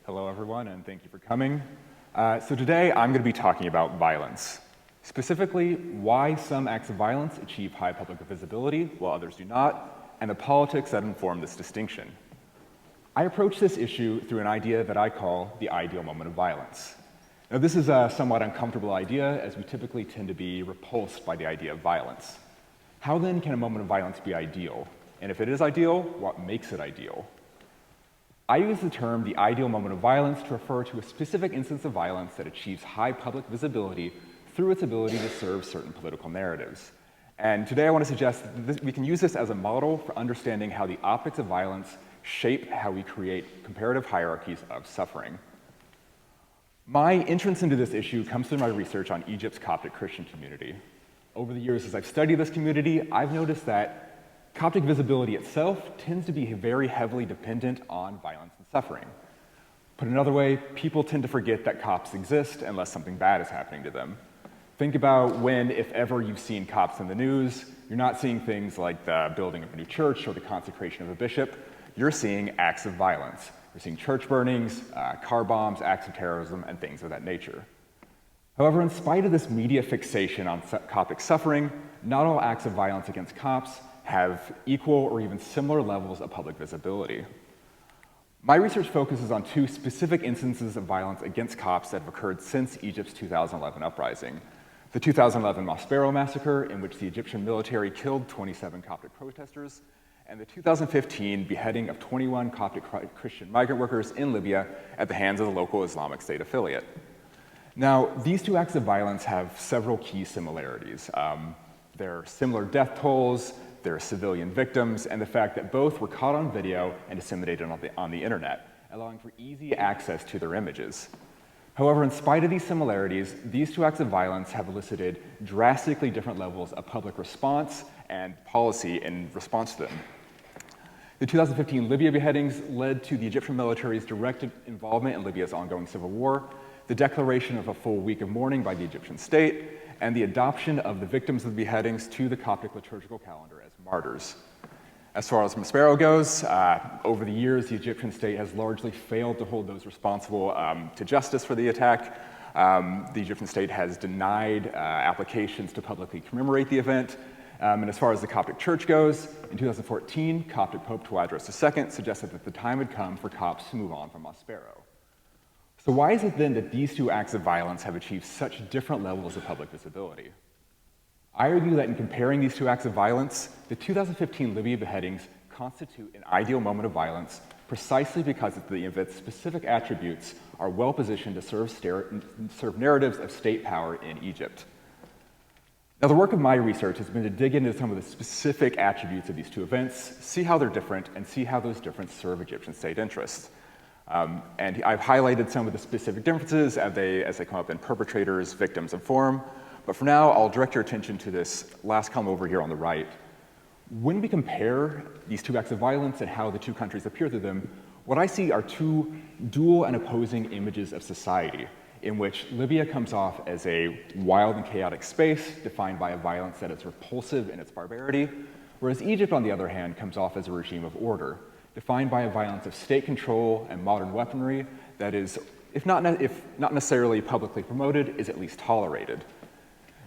Hello, everyone, and thank you for coming. So today, I'm going to be talking about violence. Specifically, why some acts of violence achieve high public visibility while others do not, and the politics that inform this distinction. I approach this issue through an idea that I call the ideal moment of violence. Now, this is a somewhat uncomfortable idea, as we typically tend to be repulsed by the idea of violence. How then can a moment of violence be ideal? And if it is ideal, what makes it ideal? I use the term the ideal moment of violence to refer to a specific instance of violence that achieves high public visibility through its ability to serve certain political narratives. And today I want to suggest that we can use this as a model for understanding how the optics of violence shape how we create comparative hierarchies of suffering. My entrance into this issue comes through my research on Egypt's Coptic Christian community. Over the years, as I've studied this community, I've noticed that Coptic visibility itself tends to be very heavily dependent on violence and suffering. Put another way, people tend to forget that cops exist unless something bad is happening to them. Think about when, if ever, you've seen cops in the news. You're not seeing things like the building of a new church or the consecration of a bishop. You're seeing acts of violence. You're seeing church burnings, car bombs, acts of terrorism, and things of that nature. However, in spite of this media fixation on Coptic suffering, not all acts of violence against cops have equal or even similar levels of public visibility. My research focuses on two specific instances of violence against cops that have occurred since Egypt's 2011 uprising. The 2011 Maspero massacre, in which the Egyptian military killed 27 Coptic protesters, and the 2015 beheading of 21 Coptic Christian migrant workers in Libya at the hands of the local Islamic State affiliate. Now, these two acts of violence have several key similarities. There are similar death tolls, there are civilian victims, and the fact that both were caught on video and disseminated on the internet, allowing for easy access to their images. However, in spite of these similarities, these two acts of violence have elicited drastically different levels of public response and policy in response to them. The 2015 Libya beheadings led to the Egyptian military's direct involvement in Libya's ongoing civil war, the declaration of a full week of mourning by the Egyptian state, and the adoption of the victims of the beheadings to the Coptic liturgical calendar as martyrs. As far as Maspero goes, over the years, the Egyptian state has largely failed to hold those responsible to justice for the attack. The Egyptian state has denied applications to publicly commemorate the event. And as far as the Coptic Church goes, in 2014, Coptic Pope Tawadros II suggested that the time had come for Copts to move on from Maspero. So why is it then that these two acts of violence have achieved such different levels of public visibility? I argue that in comparing these two acts of violence, the 2015 Libya beheadings constitute an ideal moment of violence precisely because the event's specific attributes are well positioned to serve narratives of state power in Egypt. Now, the work of my research has been to dig into some of the specific attributes of these two events, see how they're different, and see how those differences serve Egyptian state interests. And I've highlighted some of the specific differences as they come up in perpetrators, victims, and forum. But for now, I'll direct your attention to this last column over here on the right. When we compare these two acts of violence and how the two countries appear through them, what I see are two dual and opposing images of society, in which Libya comes off as a wild and chaotic space defined by a violence that is repulsive in its barbarity, whereas Egypt, on the other hand, comes off as a regime of order, defined by a violence of state control and modern weaponry that is, if not necessarily publicly promoted, is at least tolerated.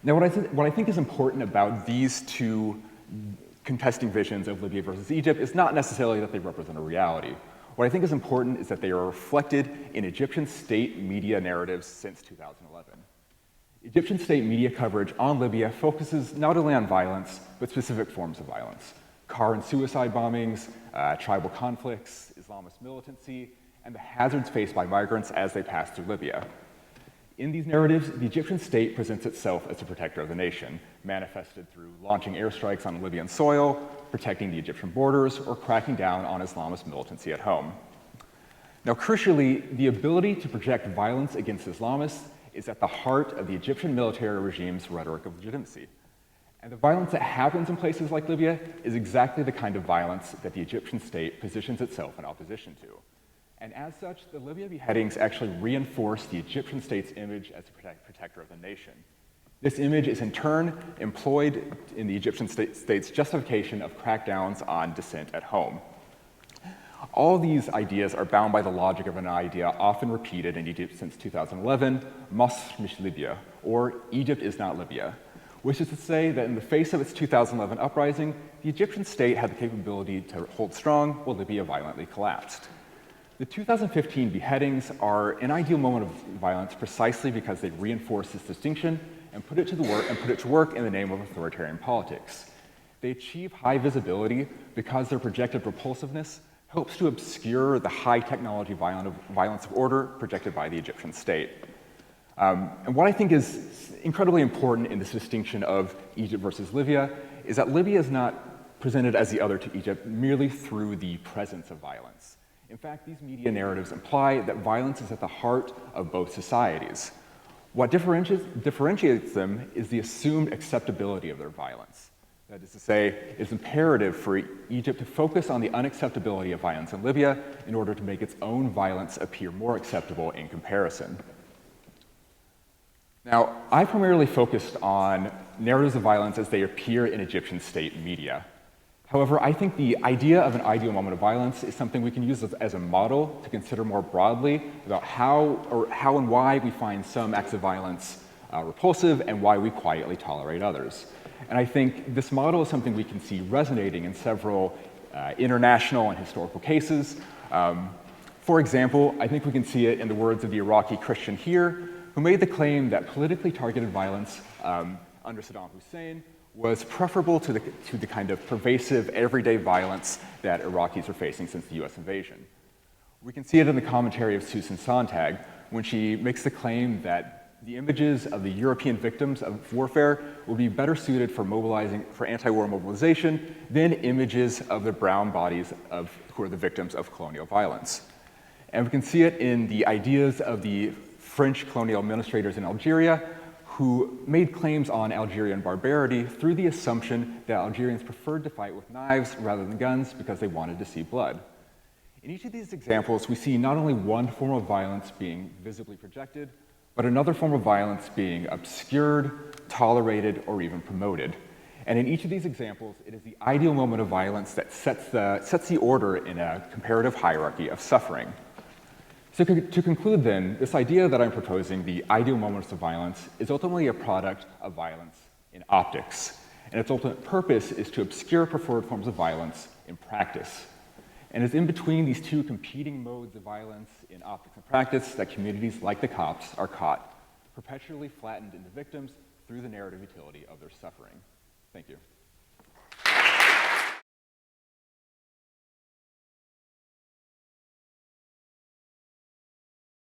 Now, what I think is important about these two contesting visions of Libya versus Egypt is not necessarily that they represent a reality. What I think is important is that they are reflected in Egyptian state media narratives since 2011. Egyptian state media coverage on Libya focuses not only on violence, but specific forms of violence. Car and suicide bombings, tribal conflicts, Islamist militancy, and the hazards faced by migrants as they pass through Libya. In these narratives, the Egyptian state presents itself as a protector of the nation, manifested through launching airstrikes on Libyan soil, protecting the Egyptian borders, or cracking down on Islamist militancy at home. Now, crucially, the ability to project violence against Islamists is at the heart of the Egyptian military regime's rhetoric of legitimacy. And the violence that happens in places like Libya is exactly the kind of violence that the Egyptian state positions itself in opposition to. And as such, the Libya beheadings actually reinforce the Egyptian state's image as a protector of the nation. This image is in turn employed in the Egyptian state's justification of crackdowns on dissent at home. All of these ideas are bound by the logic of an idea often repeated in Egypt since 2011, Masr mish Libya, or Egypt is not Libya, which is to say that in the face of its 2011 uprising, the Egyptian state had the capability to hold strong while Libya violently collapsed. The 2015 beheadings are an ideal moment of violence precisely because they reinforce this distinction and put it to work in the name of authoritarian politics. They achieve high visibility because their projected repulsiveness helps to obscure the high technology violence of order projected by the Egyptian state. And what I think is incredibly important in this distinction of Egypt versus Libya is that Libya is not presented as the other to Egypt merely through the presence of violence. In fact, these media narratives imply that violence is at the heart of both societies. What differentiates them is the assumed acceptability of their violence. That is to say, it's imperative for Egypt to focus on the unacceptability of violence in Libya in order to make its own violence appear more acceptable in comparison. Now, I primarily focused on narratives of violence as they appear in Egyptian state media. However, I think the idea of an ideal moment of violence is something we can use as a model to consider more broadly about how and why we find some acts of violence repulsive and why we quietly tolerate others. And I think this model is something we can see resonating in several international and historical cases. For example, I think we can see it in the words of the Iraqi Christian here, who made the claim that politically targeted violence under Saddam Hussein was preferable to the kind of pervasive, everyday violence that Iraqis are facing since the US invasion. We can see it in the commentary of Susan Sontag when she makes the claim that the images of the European victims of warfare would be better suited for anti-war mobilization than images of the brown bodies who are the victims of colonial violence. And we can see it in the ideas of the French colonial administrators in Algeria who made claims on Algerian barbarity through the assumption that Algerians preferred to fight with knives rather than guns because they wanted to see blood. In each of these examples, we see not only one form of violence being visibly projected, but another form of violence being obscured, tolerated, or even promoted. And in each of these examples, it is the ideal moment of violence that sets the order in a comparative hierarchy of suffering. So to conclude then, this idea that I'm proposing, the ideal moments of violence, is ultimately a product of violence in optics. And its ultimate purpose is to obscure preferred forms of violence in practice. And it's in between these two competing modes of violence in optics and practice that communities like the Copts are caught, perpetually flattened into victims through the narrative utility of their suffering. Thank you.